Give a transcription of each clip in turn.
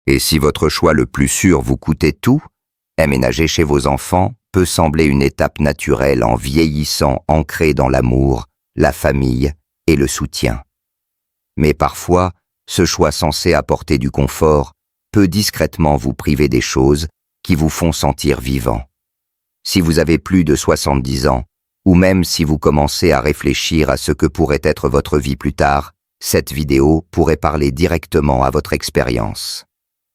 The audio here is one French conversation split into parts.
Et si votre choix le plus sûr vous coûtait tout, emménager chez vos enfants peut sembler une étape naturelle en vieillissant ancrée dans l'amour, la famille et le soutien. Mais parfois, ce choix censé apporter du confort peut discrètement vous priver des choses qui vous font sentir vivant. Si vous avez plus de 70 ans, ou même si vous commencez à réfléchir à ce que pourrait être votre vie plus tard, cette vidéo pourrait parler directement à votre expérience.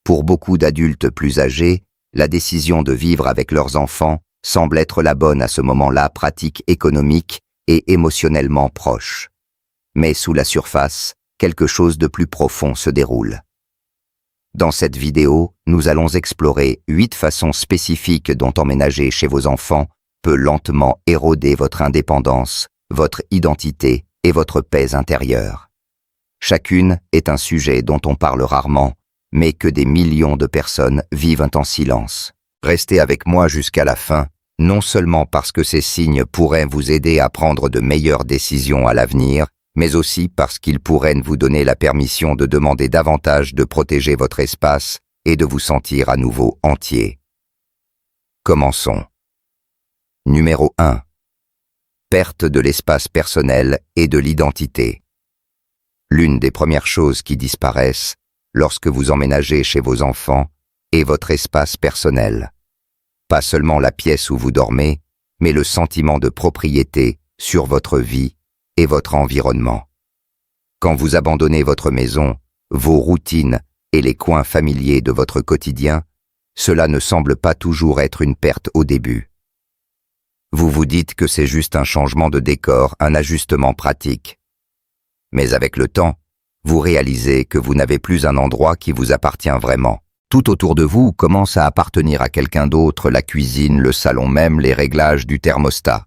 Pour beaucoup d'adultes plus âgés, la décision de vivre avec leurs enfants semble être la bonne à ce moment-là, pratique, économique et émotionnellement proche. Mais sous la surface, quelque chose de plus profond se déroule. Dans cette vidéo, nous allons explorer 8 façons spécifiques dont emménager chez vos enfants peut lentement éroder votre indépendance, votre identité et votre paix intérieure. Chacune est un sujet dont on parle rarement, mais que des millions de personnes vivent en silence. Restez avec moi jusqu'à la fin, non seulement parce que ces signes pourraient vous aider à prendre de meilleures décisions à l'avenir, mais aussi parce qu'ils pourraient vous donner la permission de demander davantage de protéger votre espace et de vous sentir à nouveau entier. Commençons. Numéro 1. Perte de l'espace personnel et de l'identité. L'une des premières choses qui disparaissent lorsque vous emménagez chez vos enfants est votre espace personnel. Pas seulement la pièce où vous dormez, mais le sentiment de propriété sur votre vie et votre environnement. Quand vous abandonnez votre maison, vos routines et les coins familiers de votre quotidien, cela ne semble pas toujours être une perte au début. Vous vous dites que c'est juste un changement de décor, un ajustement pratique. Mais avec le temps, vous réalisez que vous n'avez plus un endroit qui vous appartient vraiment. Tout autour de vous commence à appartenir à quelqu'un d'autre, la cuisine, le salon même, les réglages du thermostat.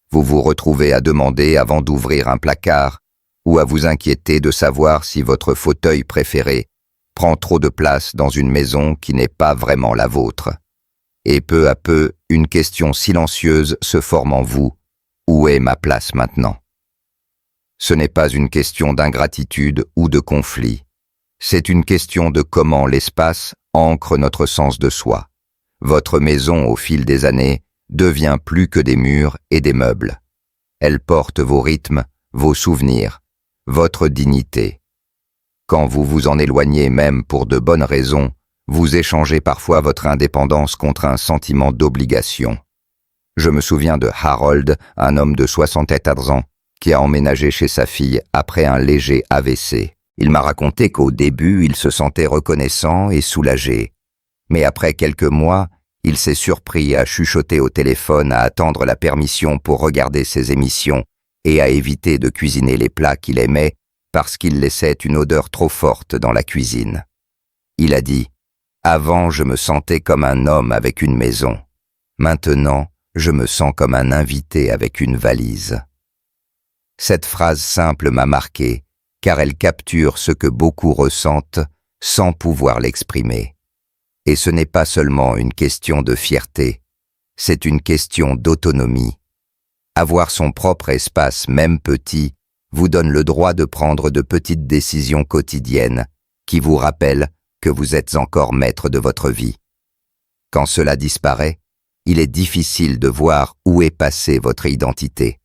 Vous vous retrouvez à demander avant d'ouvrir un placard ou à vous inquiéter de savoir si votre fauteuil préféré prend trop de place dans une maison qui n'est pas vraiment la vôtre. Et peu à peu, une question silencieuse se forme en vous. Où est ma place maintenant ? Ce n'est pas une question d'ingratitude ou de conflit. C'est une question de comment l'espace ancre notre sens de soi. Votre maison, au fil des années, devient plus que des murs et des meubles. Elle porte vos rythmes, vos souvenirs, votre dignité. Quand vous vous en éloignez même pour de bonnes raisons, vous échangez parfois votre indépendance contre un sentiment d'obligation. Je me souviens de Harold, un homme de 74 ans, qui a emménagé chez sa fille après un léger AVC. Il m'a raconté qu'au début, il se sentait reconnaissant et soulagé. Mais après quelques mois, il s'est surpris à chuchoter au téléphone, à attendre la permission pour regarder ses émissions et à éviter de cuisiner les plats qu'il aimait parce qu'il laissait une odeur trop forte dans la cuisine. Il a dit « Avant, je me sentais comme un homme avec une maison. Maintenant, je me sens comme un invité avec une valise. » Cette phrase simple m'a marqué, car elle capture ce que beaucoup ressentent sans pouvoir l'exprimer. Et ce n'est pas seulement une question de fierté, c'est une question d'autonomie. Avoir son propre espace, même petit, vous donne le droit de prendre de petites décisions quotidiennes qui vous rappellent que vous êtes encore maître de votre vie. Quand cela disparaît, il est difficile de voir où est passée votre identité.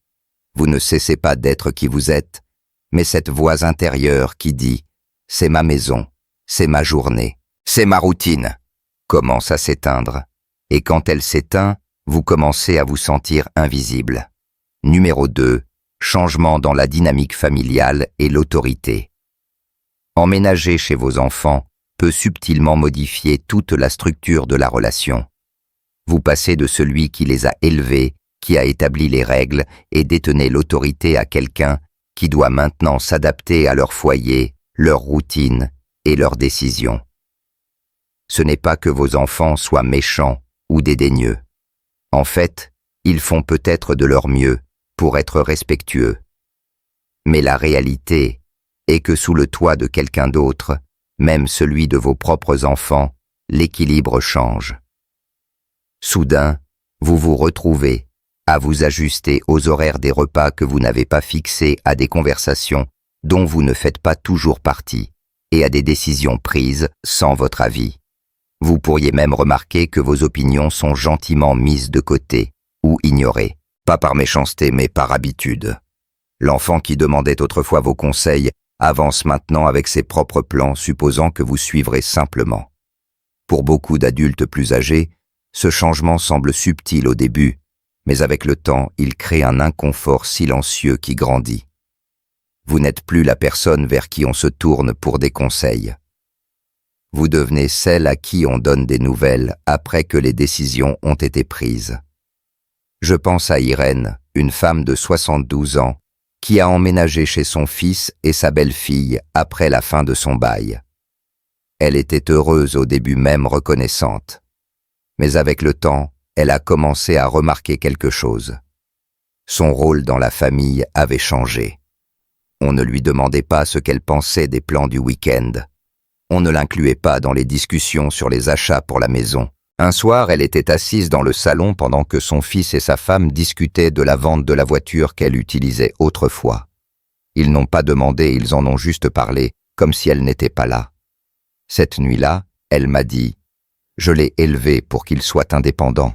Vous ne cessez pas d'être qui vous êtes, mais cette voix intérieure qui dit « c'est ma maison, c'est ma journée, c'est ma routine » commence à s'éteindre. Et quand elle s'éteint, vous commencez à vous sentir invisible. Numéro 2. Changement dans la dynamique familiale et l'autorité. Emménager chez vos enfants peut subtilement modifier toute la structure de la relation. Vous passez de celui qui les a élevés, qui a établi les règles et détenait l'autorité à quelqu'un qui doit maintenant s'adapter à leur foyer, leur routine et leurs décisions. Ce n'est pas que vos enfants soient méchants ou dédaigneux. En fait, ils font peut-être de leur mieux pour être respectueux. Mais la réalité est que sous le toit de quelqu'un d'autre, même celui de vos propres enfants, l'équilibre change. Soudain, vous vous retrouvez à vous ajuster aux horaires des repas que vous n'avez pas fixés, à des conversations dont vous ne faites pas toujours partie, et à des décisions prises sans votre avis. Vous pourriez même remarquer que vos opinions sont gentiment mises de côté ou ignorées, pas par méchanceté mais par habitude. L'enfant qui demandait autrefois vos conseils avance maintenant avec ses propres plans, supposant que vous suivrez simplement. Pour beaucoup d'adultes plus âgés, ce changement semble subtil au début, mais avec le temps, il crée un inconfort silencieux qui grandit. Vous n'êtes plus la personne vers qui on se tourne pour des conseils. Vous devenez celle à qui on donne des nouvelles après que les décisions ont été prises. Je pense à Irène, une femme de 72 ans, qui a emménagé chez son fils et sa belle-fille après la fin de son bail. Elle était heureuse au début, même reconnaissante. Mais avec le temps, elle a commencé à remarquer quelque chose. Son rôle dans la famille avait changé. On ne lui demandait pas ce qu'elle pensait des plans du week-end. On ne l'incluait pas dans les discussions sur les achats pour la maison. Un soir, elle était assise dans le salon pendant que son fils et sa femme discutaient de la vente de la voiture qu'elle utilisait autrefois. Ils n'ont pas demandé, ils en ont juste parlé, comme si elle n'était pas là. Cette nuit-là, elle m'a dit « Je l'ai élevé pour qu'il soit indépendant.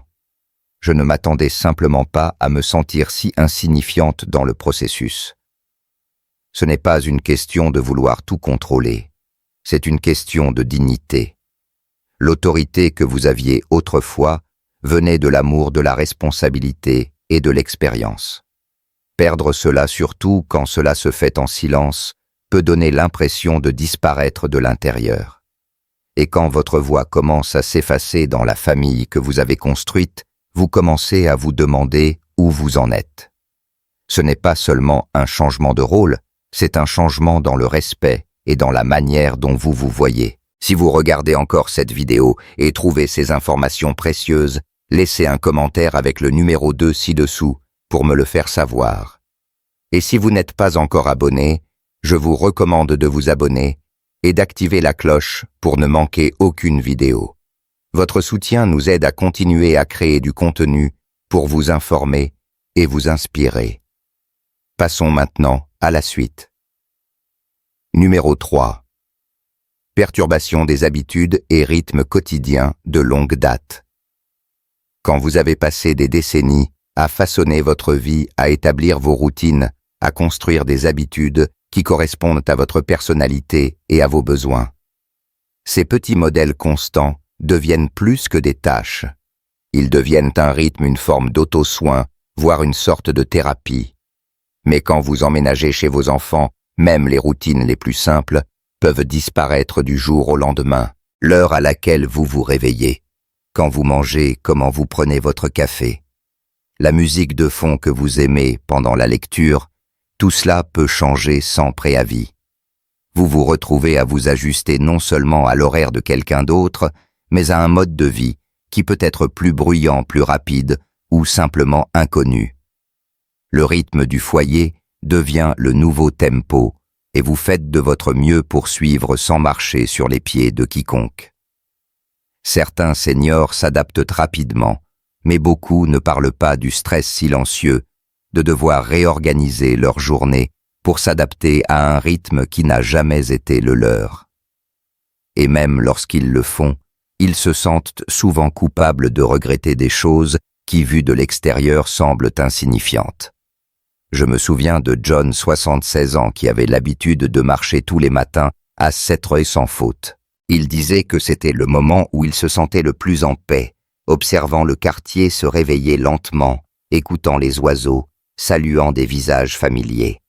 Je ne m'attendais simplement pas à me sentir si insignifiante dans le processus. » Ce n'est pas une question de vouloir tout contrôler, c'est une question de dignité. L'autorité que vous aviez autrefois venait de l'amour, de la responsabilité et de l'expérience. Perdre cela, surtout quand cela se fait en silence, peut donner l'impression de disparaître de l'intérieur. Et quand votre voix commence à s'effacer dans la famille que vous avez construite, vous commencez à vous demander où vous en êtes. Ce n'est pas seulement un changement de rôle, c'est un changement dans le respect et dans la manière dont vous vous voyez. Si vous regardez encore cette vidéo et trouvez ces informations précieuses, laissez un commentaire avec le numéro 2 ci-dessous pour me le faire savoir. Et si vous n'êtes pas encore abonné, je vous recommande de vous abonner et d'activer la cloche pour ne manquer aucune vidéo. Votre soutien nous aide à continuer à créer du contenu pour vous informer et vous inspirer. Passons maintenant à la suite. Numéro 3. Perturbation des habitudes et rythmes quotidiens de longue date. Quand vous avez passé des décennies à façonner votre vie, à établir vos routines, à construire des habitudes qui correspondent à votre personnalité et à vos besoins, ces petits modèles constants deviennent plus que des tâches. Ils deviennent un rythme, une forme d'auto-soin, voire une sorte de thérapie. Mais quand vous emménagez chez vos enfants, même les routines les plus simples peuvent disparaître du jour au lendemain, l'heure à laquelle vous vous réveillez, quand vous mangez, comment vous prenez votre café, la musique de fond que vous aimez pendant la lecture, tout cela peut changer sans préavis. Vous vous retrouvez à vous ajuster non seulement à l'horaire de quelqu'un d'autre, mais à un mode de vie qui peut être plus bruyant, plus rapide ou simplement inconnu. Le rythme du foyer devient le nouveau tempo, et vous faites de votre mieux pour suivre sans marcher sur les pieds de quiconque. Certains seniors s'adaptent rapidement, mais beaucoup ne parlent pas du stress silencieux de devoir réorganiser leur journée pour s'adapter à un rythme qui n'a jamais été le leur. Et même lorsqu'ils le font, ils se sentent souvent coupables de regretter des choses qui, vues de l'extérieur, semblent insignifiantes. Je me souviens de John, 76 ans, qui avait l'habitude de marcher tous les matins à 7h sans faute. Il disait que c'était le moment où il se sentait le plus en paix, observant le quartier se réveiller lentement, écoutant les oiseaux, saluant des visages familiers.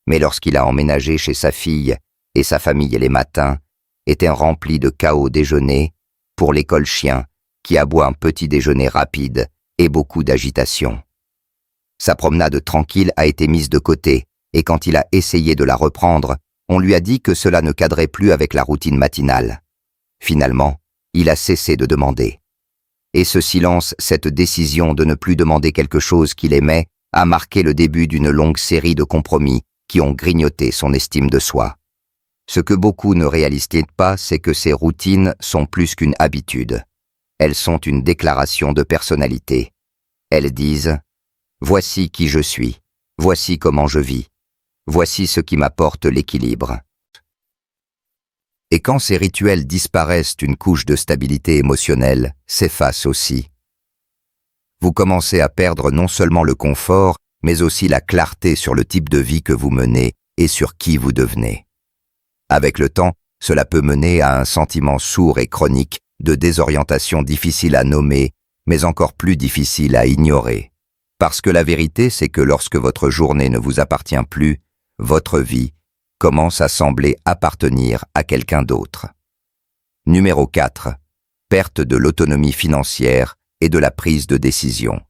Mais lorsqu'il a emménagé chez sa fille, et sa famille les matins étaient remplis de chaos déjeuner, pour l'école chien, qui aboie un petit déjeuner rapide et beaucoup d'agitation. Sa promenade tranquille a été mise de côté, et quand il a essayé de la reprendre, on lui a dit que cela ne cadrait plus avec la routine matinale. Finalement, il a cessé de demander. Et ce silence, cette décision de ne plus demander quelque chose qu'il aimait, a marqué le début d'une longue série de compromis qui ont grignoté son estime de soi. Ce que beaucoup ne réalisent pas, c'est que ces routines sont plus qu'une habitude. Elles sont une déclaration de personnalité. Elles disent « Voici qui je suis, voici comment je vis, voici ce qui m'apporte l'équilibre. » Et quand ces rituels disparaissent, une couche de stabilité émotionnelle s'efface aussi. Vous commencez à perdre non seulement le confort, mais aussi la clarté sur le type de vie que vous menez et sur qui vous devenez. Avec le temps, cela peut mener à un sentiment sourd et chronique de désorientation difficile à nommer, mais encore plus difficile à ignorer. Parce que la vérité, c'est que lorsque votre journée ne vous appartient plus, votre vie commence à sembler appartenir à quelqu'un d'autre. Numéro 4. Perte de l'autonomie financière et de la prise de décision.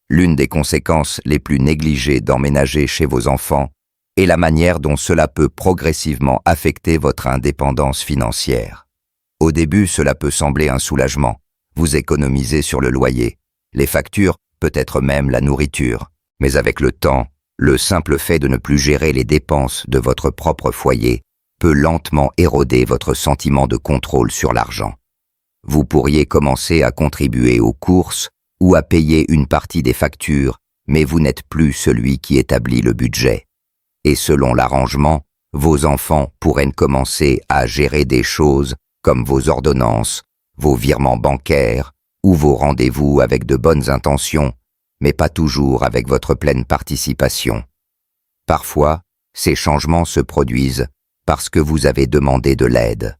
L'une des conséquences les plus négligées d'emménager chez vos enfants est la manière dont cela peut progressivement affecter votre indépendance financière. Au début, cela peut sembler un soulagement. Vous économisez sur le loyer, les factures, peut-être même la nourriture. Mais avec le temps, le simple fait de ne plus gérer les dépenses de votre propre foyer peut lentement éroder votre sentiment de contrôle sur l'argent. Vous pourriez commencer à contribuer aux courses ou à payer une partie des factures, mais vous n'êtes plus celui qui établit le budget. Et selon l'arrangement, vos enfants pourraient commencer à gérer des choses comme vos ordonnances, vos virements bancaires ou vos rendez-vous avec de bonnes intentions, mais pas toujours avec votre pleine participation. Parfois, ces changements se produisent parce que vous avez demandé de l'aide.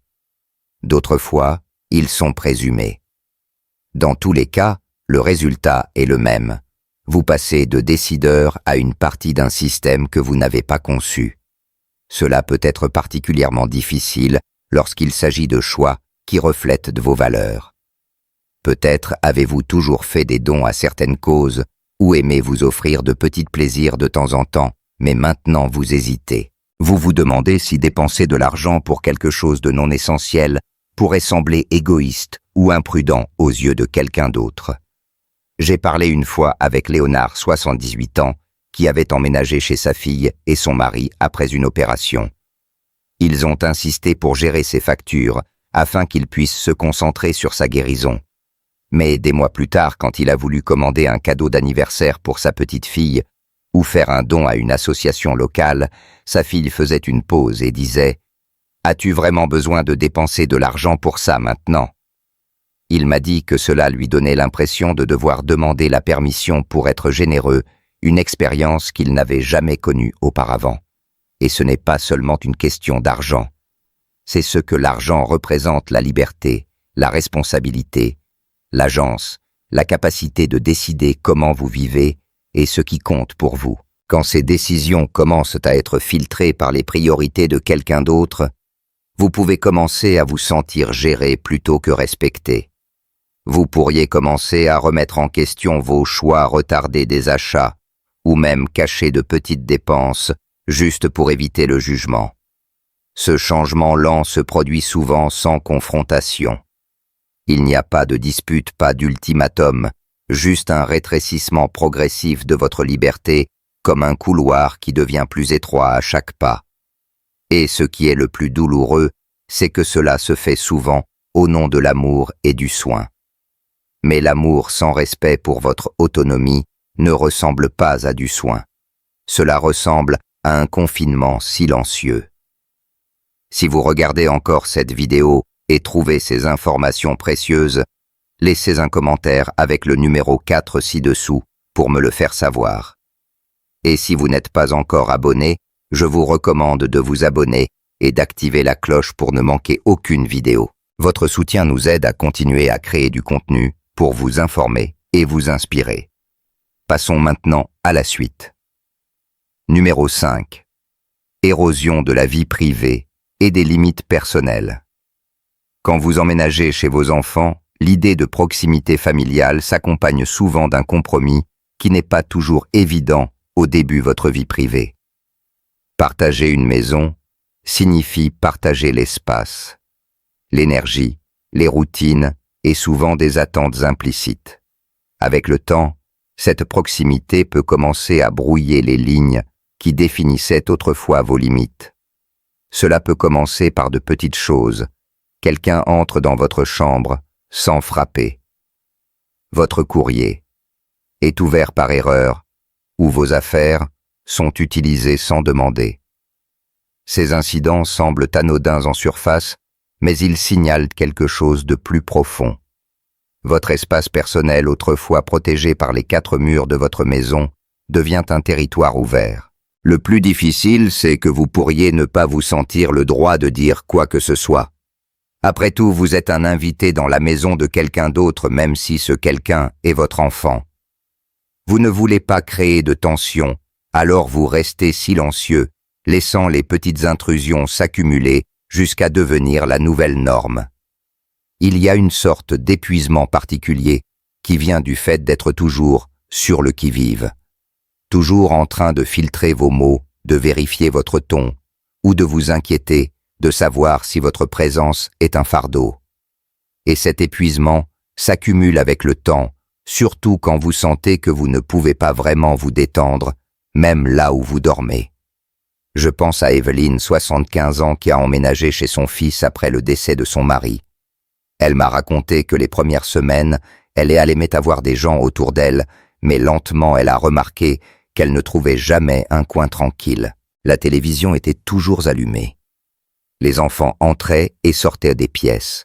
D'autres fois, ils sont présumés. Dans tous les cas, le résultat est le même. Vous passez de décideur à une partie d'un système que vous n'avez pas conçu. Cela peut être particulièrement difficile lorsqu'il s'agit de choix qui reflètent de vos valeurs. Peut-être avez-vous toujours fait des dons à certaines causes ou aimez vous offrir de petits plaisirs de temps en temps, mais maintenant vous hésitez. Vous vous demandez si dépenser de l'argent pour quelque chose de non essentiel pourrait sembler égoïste ou imprudent aux yeux de quelqu'un d'autre. J'ai parlé une fois avec Léonard, 78 ans, qui avait emménagé chez sa fille et son mari après une opération. Ils ont insisté pour gérer ses factures afin qu'il puisse se concentrer sur sa guérison. Mais des mois plus tard, quand il a voulu commander un cadeau d'anniversaire pour sa petite fille ou faire un don à une association locale, sa fille faisait une pause et disait « As-tu vraiment besoin de dépenser de l'argent pour ça maintenant ?» Il m'a dit que cela lui donnait l'impression de devoir demander la permission pour être généreux, une expérience qu'il n'avait jamais connue auparavant. Et ce n'est pas seulement une question d'argent. C'est ce que l'argent représente: la liberté, la responsabilité, l'agence, la capacité de décider comment vous vivez et ce qui compte pour vous. Quand ces décisions commencent à être filtrées par les priorités de quelqu'un d'autre, vous pouvez commencer à vous sentir géré plutôt que respecté. Vous pourriez commencer à remettre en question vos choix, retarder des achats, ou même cacher de petites dépenses, juste pour éviter le jugement. Ce changement lent se produit souvent sans confrontation. Il n'y a pas de dispute, pas d'ultimatum, juste un rétrécissement progressif de votre liberté, comme un couloir qui devient plus étroit à chaque pas. Et ce qui est le plus douloureux, c'est que cela se fait souvent au nom de l'amour et du soin. Mais l'amour sans respect pour votre autonomie ne ressemble pas à du soin. Cela ressemble à un confinement silencieux. Si vous regardez encore cette vidéo et trouvez ces informations précieuses, laissez un commentaire avec le numéro 4 ci-dessous pour me le faire savoir. Et si vous n'êtes pas encore abonné, je vous recommande de vous abonner et d'activer la cloche pour ne manquer aucune vidéo. Votre soutien nous aide à continuer à créer du contenu pour vous informer et vous inspirer. Passons maintenant à la suite. Numéro 5. Érosion de la vie privée et des limites personnelles. Quand vous emménagez chez vos enfants, l'idée de proximité familiale s'accompagne souvent d'un compromis qui n'est pas toujours évident au début de votre vie privée. Partager une maison signifie partager l'espace, l'énergie, les routines et souvent des attentes implicites. Avec le temps, cette proximité peut commencer à brouiller les lignes qui définissaient autrefois vos limites. Cela peut commencer par de petites choses. Quelqu'un entre dans votre chambre sans frapper. Votre courrier est ouvert par erreur ou vos affaires sont utilisées sans demander. Ces incidents semblent anodins en surface, mais ils signalent quelque chose de plus profond. Votre espace personnel, autrefois protégé par les 4 murs de votre maison, devient un territoire ouvert. Le plus difficile, c'est que vous pourriez ne pas vous sentir le droit de dire quoi que ce soit. Après tout, vous êtes un invité dans la maison de quelqu'un d'autre, même si ce quelqu'un est votre enfant. Vous ne voulez pas créer de tension, alors vous restez silencieux, laissant les petites intrusions s'accumuler jusqu'à devenir la nouvelle norme. Il y a une sorte d'épuisement particulier qui vient du fait d'être toujours sur le qui-vive, toujours en train de filtrer vos mots, de vérifier votre ton, ou de vous inquiéter, de savoir si votre présence est un fardeau. Et cet épuisement s'accumule avec le temps, surtout quand vous sentez que vous ne pouvez pas vraiment vous détendre, même là où vous dormez. Je pense à Evelyne, 75 ans, qui a emménagé chez son fils après le décès de son mari. Elle m'a raconté que les premières semaines, elle aimait avoir des gens autour d'elle, mais lentement elle a remarqué qu'elle ne trouvait jamais un coin tranquille. La télévision était toujours allumée. Les enfants entraient et sortaient des pièces.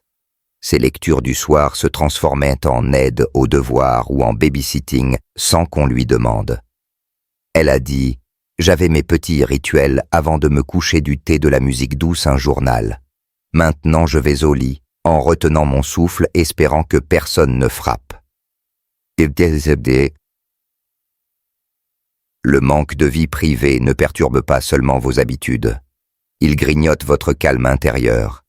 Ses lectures du soir se transformaient en aide aux devoirs ou en babysitting sans qu'on lui demande. Elle a dit « J'avais mes petits rituels avant de me coucher, du thé, de la musique douce, un journal. Maintenant je vais au lit, en retenant mon souffle, espérant que personne ne frappe. » Le manque de vie privée ne perturbe pas seulement vos habitudes. Il grignote votre calme intérieur.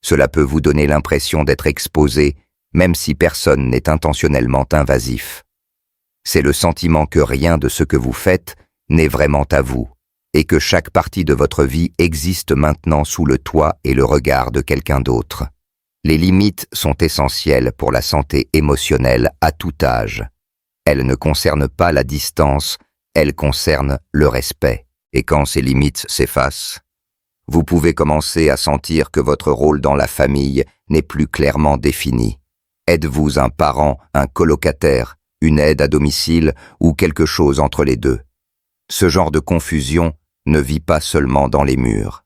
Cela peut vous donner l'impression d'être exposé, même si personne n'est intentionnellement invasif. C'est le sentiment que rien de ce que vous faites n'est vraiment à vous, et que chaque partie de votre vie existe maintenant sous le toit et le regard de quelqu'un d'autre. Les limites sont essentielles pour la santé émotionnelle à tout âge. Elles ne concernent pas la distance, elles concernent le respect. Et quand ces limites s'effacent, vous pouvez commencer à sentir que votre rôle dans la famille n'est plus clairement défini. Êtes-vous un parent, un colocataire, une aide à domicile ou quelque chose entre les deux? Ce genre de confusion ne vit pas seulement dans les murs.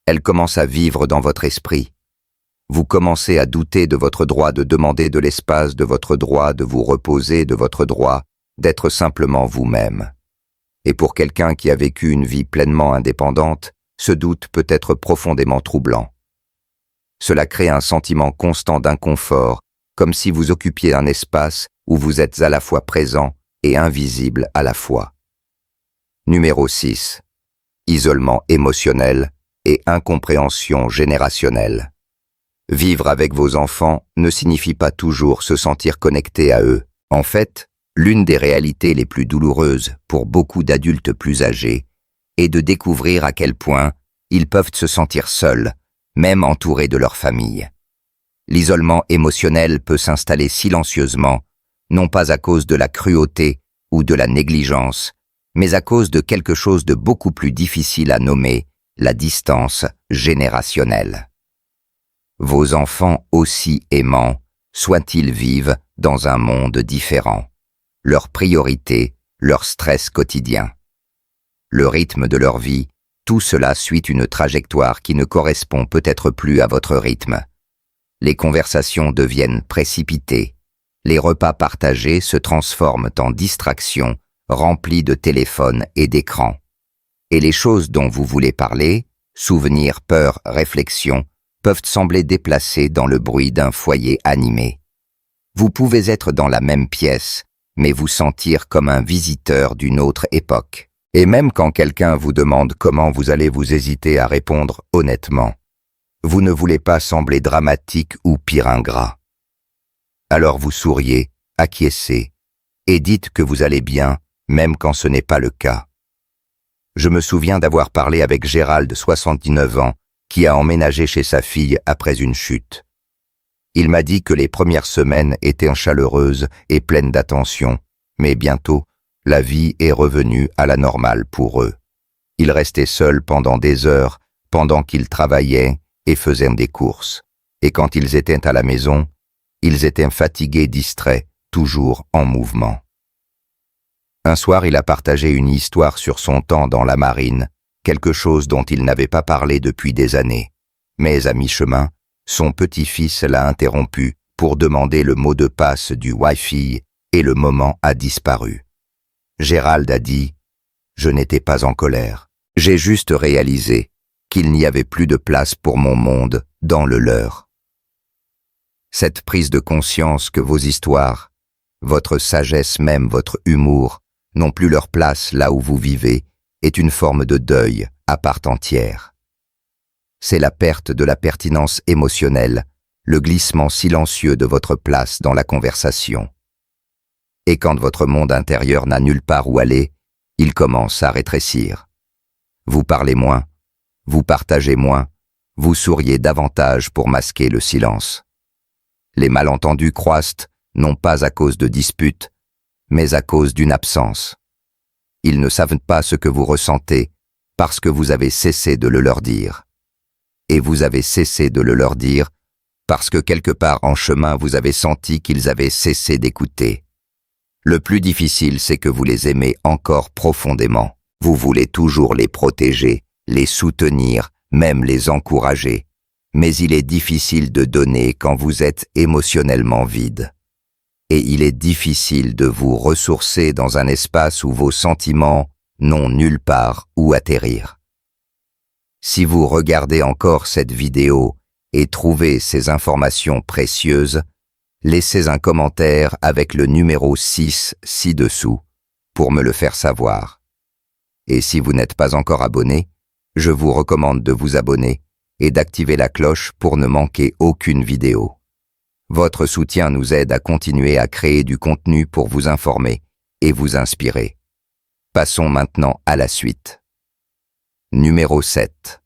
Elle commence à vivre dans votre esprit. Vous commencez à douter de votre droit de demander de l'espace, de votre droit de vous reposer, de votre droit d'être simplement vous-même. Et pour quelqu'un qui a vécu une vie pleinement indépendante, ce doute peut être profondément troublant. Cela crée un sentiment constant d'inconfort, comme si vous occupiez un espace où vous êtes à la fois présent et invisible à la fois. Numéro 6. Isolement émotionnel et incompréhension générationnelle. Vivre avec vos enfants ne signifie pas toujours se sentir connecté à eux. En fait, l'une des réalités les plus douloureuses pour beaucoup d'adultes plus âgés est de découvrir à quel point ils peuvent se sentir seuls, même entourés de leur famille. L'isolement émotionnel peut s'installer silencieusement, non pas à cause de la cruauté ou de la négligence, mais à cause de quelque chose de beaucoup plus difficile à nommer, la distance générationnelle. Vos enfants, aussi aimants, soient-ils vivent dans un monde différent. Leurs priorités, leur stress quotidien. Le rythme de leur vie, tout cela suit une trajectoire qui ne correspond peut-être plus à votre rythme. Les conversations deviennent précipitées. Les repas partagés se transforment en distractions, remplis de téléphones et d'écrans. Et les choses dont vous voulez parler, souvenirs, peurs, réflexions, peuvent sembler déplacées dans le bruit d'un foyer animé. Vous pouvez être dans la même pièce, mais vous sentir comme un visiteur d'une autre époque. Et même quand quelqu'un vous demande comment vous allez, vous hésitez à répondre honnêtement. Vous ne voulez pas sembler dramatique ou pire ingrat. Alors vous souriez, acquiescez, et dites que vous allez bien, même quand ce n'est pas le cas. Je me souviens d'avoir parlé avec Gérald, 79 ans, qui a emménagé chez sa fille après une chute. Il m'a dit que les premières semaines étaient chaleureuses et pleines d'attention, mais bientôt, la vie est revenue à la normale pour eux. Ils restaient seuls pendant des heures, pendant qu'ils travaillaient et faisaient des courses. Et quand ils étaient à la maison, ils étaient fatigués, distraits, toujours en mouvement. Un soir, il a partagé une histoire sur son temps dans la marine, quelque chose dont il n'avait pas parlé depuis des années. Mais à mi-chemin, Son petit-fils l'a interrompu pour demander le mot de passe du Wi-Fi et le moment a disparu. Gérald a dit « Je n'étais pas en colère. J'ai juste réalisé qu'il n'y avait plus de place pour mon monde dans le leur. » Cette prise de conscience que vos histoires, votre sagesse même, votre humour, n'ont plus leur place là où vous vivez est une forme de deuil à part entière. C'est la perte de la pertinence émotionnelle, le glissement silencieux de votre place dans la conversation. Et quand votre monde intérieur n'a nulle part où aller, il commence à rétrécir. Vous parlez moins, vous partagez moins, vous souriez davantage pour masquer le silence. Les malentendus croissent non pas à cause de disputes, mais à cause d'une absence. Ils ne savent pas ce que vous ressentez parce que vous avez cessé de le leur dire. Et vous avez cessé de le leur dire parce que quelque part en chemin vous avez senti qu'ils avaient cessé d'écouter. Le plus difficile, c'est que vous les aimez encore profondément. Vous voulez toujours les protéger, les soutenir, même les encourager. Mais il est difficile de donner quand vous êtes émotionnellement vide. Et il est difficile de vous ressourcer dans un espace où vos sentiments n'ont nulle part où atterrir. Si vous regardez encore cette vidéo et trouvez ces informations précieuses, laissez un commentaire avec le numéro 6 ci-dessous pour me le faire savoir. Et si vous n'êtes pas encore abonné, je vous recommande de vous abonner et d'activer la cloche pour ne manquer aucune vidéo. Votre soutien nous aide à continuer à créer du contenu pour vous informer et vous inspirer. Passons maintenant à la suite. Numéro 7.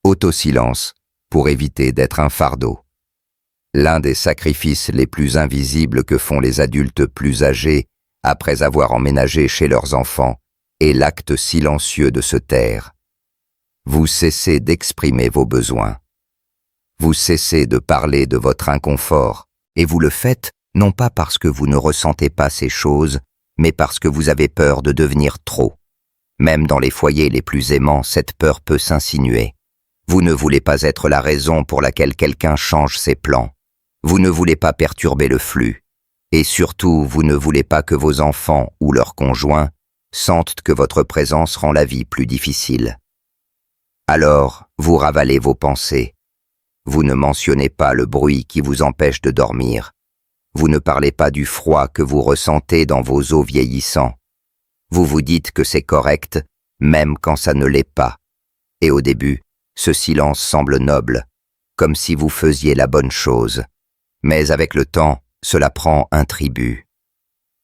Autosilence pour éviter d'être un fardeau. L'un des sacrifices les plus invisibles que font les adultes plus âgés après avoir emménagé chez leurs enfants est l'acte silencieux de se taire. Vous cessez d'exprimer vos besoins. Vous cessez de parler de votre inconfort, et vous le faites non pas parce que vous ne ressentez pas ces choses, mais parce que vous avez peur de devenir trop. Même dans les foyers les plus aimants, cette peur peut s'insinuer. Vous ne voulez pas être la raison pour laquelle quelqu'un change ses plans. Vous ne voulez pas perturber le flux. Et surtout, vous ne voulez pas que vos enfants ou leurs conjoints sentent que votre présence rend la vie plus difficile. Alors, vous ravalez vos pensées. Vous ne mentionnez pas le bruit qui vous empêche de dormir. Vous ne parlez pas du froid que vous ressentez dans vos os vieillissants. Vous vous dites que c'est correct, même quand ça ne l'est pas. Et au début, ce silence semble noble, comme si vous faisiez la bonne chose. Mais avec le temps, cela prend un tribut.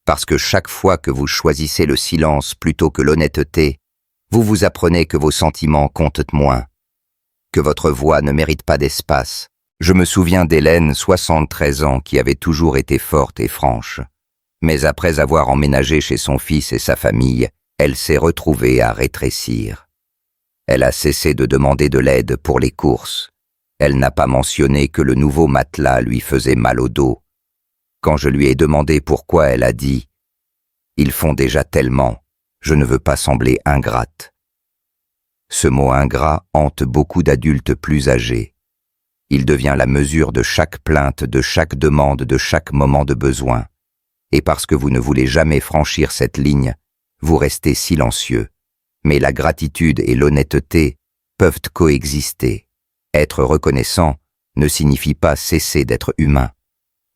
Parce que chaque fois que vous choisissez le silence plutôt que l'honnêteté, vous vous apprenez que vos sentiments comptent moins, que votre voix ne mérite pas d'espace. Je me souviens d'Hélène, 73 ans, qui avait toujours été forte et franche. Mais après avoir emménagé chez son fils et sa famille, elle s'est retrouvée à rétrécir. Elle a cessé de demander de l'aide pour les courses. Elle n'a pas mentionné que le nouveau matelas lui faisait mal au dos. Quand je lui ai demandé pourquoi, elle a dit « Ils font déjà tellement, je ne veux pas sembler ingrate ». Ce mot ingrat hante beaucoup d'adultes plus âgés. Il devient la mesure de chaque plainte, de chaque demande, de chaque moment de besoin. Et parce que vous ne voulez jamais franchir cette ligne, vous restez silencieux. Mais la gratitude et l'honnêteté peuvent coexister. Être reconnaissant ne signifie pas cesser d'être humain.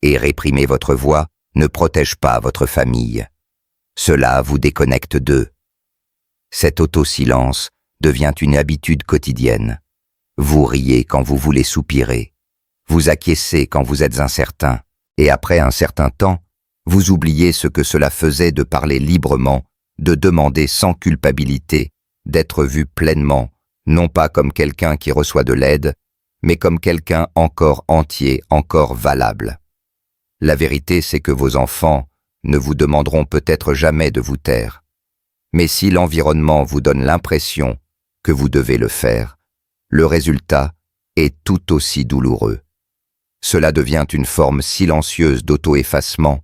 Et réprimer votre voix ne protège pas votre famille. Cela vous déconnecte d'eux. Cet auto-silence devient une habitude quotidienne. Vous riez quand vous voulez soupirer. Vous acquiescez quand vous êtes incertain. Et après un certain temps, vous oubliez ce que cela faisait de parler librement, de demander sans culpabilité, d'être vu pleinement, non pas comme quelqu'un qui reçoit de l'aide, mais comme quelqu'un encore entier, encore valable. La vérité, c'est que vos enfants ne vous demanderont peut-être jamais de vous taire. Mais si l'environnement vous donne l'impression que vous devez le faire, le résultat est tout aussi douloureux. Cela devient une forme silencieuse d'auto-effacement,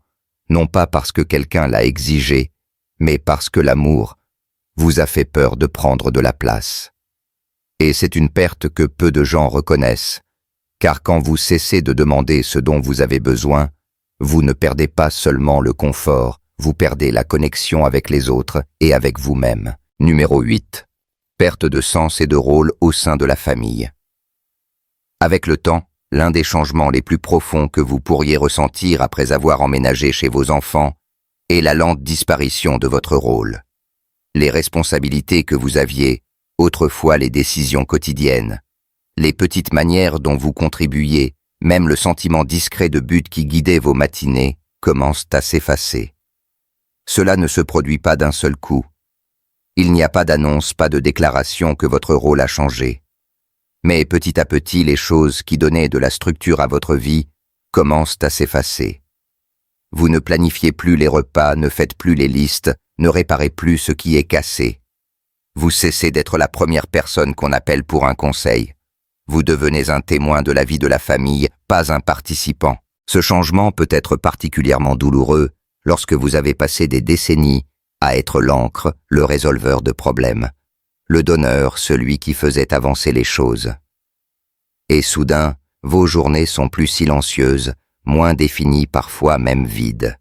non pas parce que quelqu'un l'a exigé, mais parce que l'amour vous a fait peur de prendre de la place. Et c'est une perte que peu de gens reconnaissent, Car quand vous cessez de demander ce dont vous avez besoin, vous ne perdez pas seulement le confort, vous perdez la connexion avec les autres et avec vous-même. Numéro 8. Perte de sens et de rôle au sein de la famille. Avec le temps, l'un des changements les plus profonds que vous pourriez ressentir après avoir emménagé chez vos enfants est la lente disparition de votre rôle. Les responsabilités que vous aviez, autrefois les décisions quotidiennes, les petites manières dont vous contribuiez, même le sentiment discret de but qui guidait vos matinées, commencent à s'effacer. Cela ne se produit pas d'un seul coup. Il n'y a pas d'annonce, pas de déclaration que votre rôle a changé. Mais petit à petit, les choses qui donnaient de la structure à votre vie commencent à s'effacer. Vous ne planifiez plus les repas, ne faites plus les listes, ne réparez plus ce qui est cassé. Vous cessez d'être la première personne qu'on appelle pour un conseil. Vous devenez un témoin de la vie de la famille, pas un participant. Ce changement peut être particulièrement douloureux lorsque vous avez passé des décennies à être l'encre, le résolveur de problèmes, le donneur, celui qui faisait avancer les choses. Et soudain, vos journées sont plus silencieuses, moins définies, parfois même vides.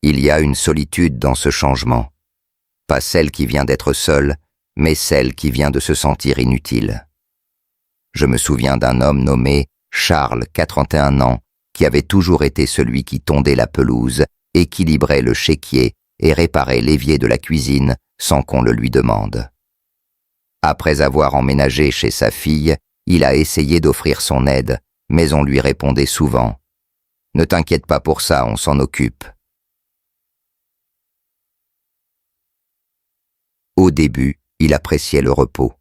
Il y a une solitude dans ce changement. Pas celle qui vient d'être seule, mais celle qui vient de se sentir inutile. Je me souviens d'un homme nommé Charles, 41 ans, qui avait toujours été celui qui tondait la pelouse, équilibrait le chéquier et réparait l'évier de la cuisine sans qu'on le lui demande. Après avoir emménagé chez sa fille, il a essayé d'offrir son aide, mais on lui répondait souvent « Ne t'inquiète pas pour ça, on s'en occupe ». Au début, il appréciait le repos.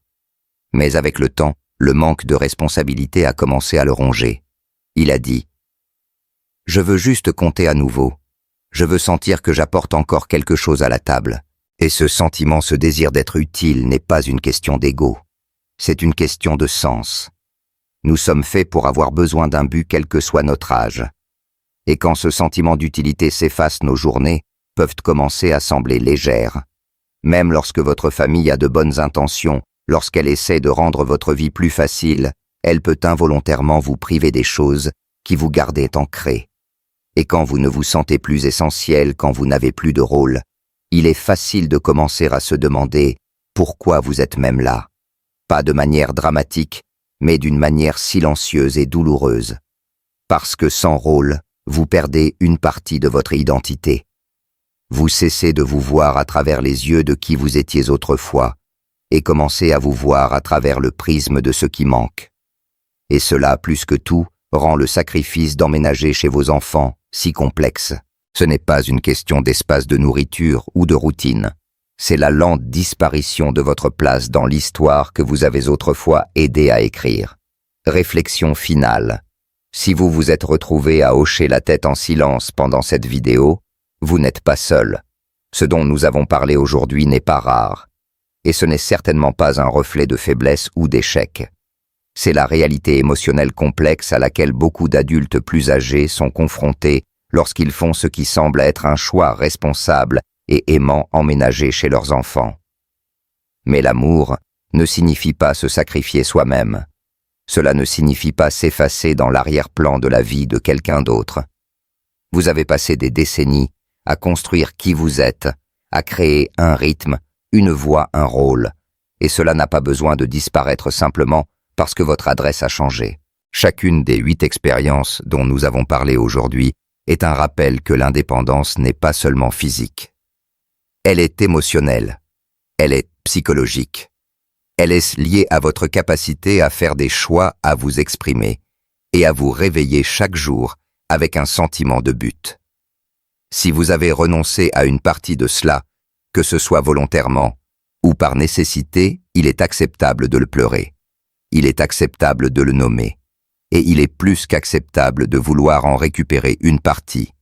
Mais avec le temps, le manque de responsabilité a commencé à le ronger. Il a dit « Je veux juste compter à nouveau. Je veux sentir que j'apporte encore quelque chose à la table. » Et ce sentiment, ce désir d'être utile n'est pas une question d'ego. C'est une question de sens. Nous sommes faits pour avoir besoin d'un but quel que soit notre âge. Et quand ce sentiment d'utilité s'efface, nos journées peuvent commencer à sembler légères. Même lorsque votre famille a de bonnes intentions, lorsqu'elle essaie de rendre votre vie plus facile, elle peut involontairement vous priver des choses qui vous gardaient ancrés. Et quand vous ne vous sentez plus essentiel, quand vous n'avez plus de rôle, il est facile de commencer à se demander pourquoi vous êtes même là. Pas de manière dramatique, mais d'une manière silencieuse et douloureuse. Parce que sans rôle, vous perdez une partie de votre identité. Vous cessez de vous voir à travers les yeux de qui vous étiez autrefois et commencez à vous voir à travers le prisme de ce qui manque. Et cela, plus que tout, rend le sacrifice d'emménager chez vos enfants si complexe. Ce n'est pas une question d'espace de nourriture ou de routine. C'est la lente disparition de votre place dans l'histoire que vous avez autrefois aidé à écrire. Réflexion finale. Si vous vous êtes retrouvé à hocher la tête en silence pendant cette vidéo, vous n'êtes pas seul. Ce dont nous avons parlé aujourd'hui n'est pas rare. Et ce n'est certainement pas un reflet de faiblesse ou d'échec. C'est la réalité émotionnelle complexe à laquelle beaucoup d'adultes plus âgés sont confrontés lorsqu'ils font ce qui semble être un choix responsable et aimant emménager chez leurs enfants. Mais l'amour ne signifie pas se sacrifier soi-même. Cela ne signifie pas s'effacer dans l'arrière-plan de la vie de quelqu'un d'autre. Vous avez passé des décennies à construire qui vous êtes, à créer un rythme, une voix, un rôle, et cela n'a pas besoin de disparaître simplement parce que votre adresse a changé. Chacune des 8 expériences dont nous avons parlé aujourd'hui est un rappel que l'indépendance n'est pas seulement physique. Elle est émotionnelle, elle est psychologique, elle est liée à votre capacité à faire des choix, à vous exprimer et à vous réveiller chaque jour avec un sentiment de but. Si vous avez renoncé à une partie de cela, que ce soit volontairement ou par nécessité, il est acceptable de le pleurer. Il est acceptable de le nommer. Et il est plus qu'acceptable de vouloir en récupérer une partie.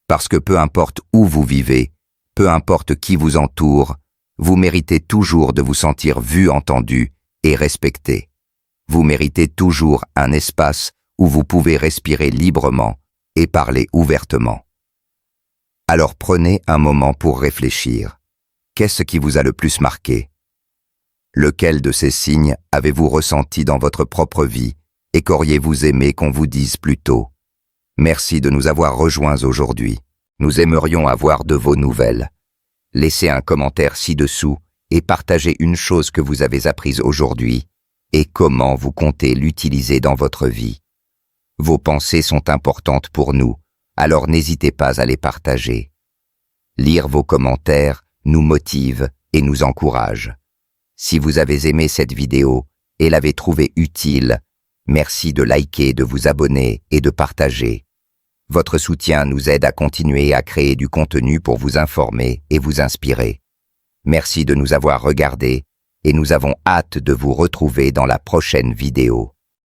Parce que peu importe où vous vivez, peu importe qui vous entoure, vous méritez toujours de vous sentir vu, entendu et respecté. Vous méritez toujours un espace où vous pouvez respirer librement et parler ouvertement. Alors prenez un moment pour réfléchir. Qu'est-ce qui vous a le plus marqué? Lequel de ces signes avez-vous ressenti dans votre propre vie Et qu'auriez-vous aimé qu'on vous dise plus tôt? Merci de nous avoir rejoints aujourd'hui. Nous aimerions avoir de vos nouvelles. Laissez un commentaire ci-dessous et partagez une chose que vous avez apprise aujourd'hui et comment vous comptez l'utiliser dans votre vie. Vos pensées sont importantes pour nous, alors n'hésitez pas à les partager. Lire vos commentaires nous motive et nous encourage. Si vous avez aimé cette vidéo et l'avez trouvée utile, merci de liker, de vous abonner et de partager. Votre soutien nous aide à continuer à créer du contenu pour vous informer et vous inspirer. Merci de nous avoir regardés et nous avons hâte de vous retrouver dans la prochaine vidéo.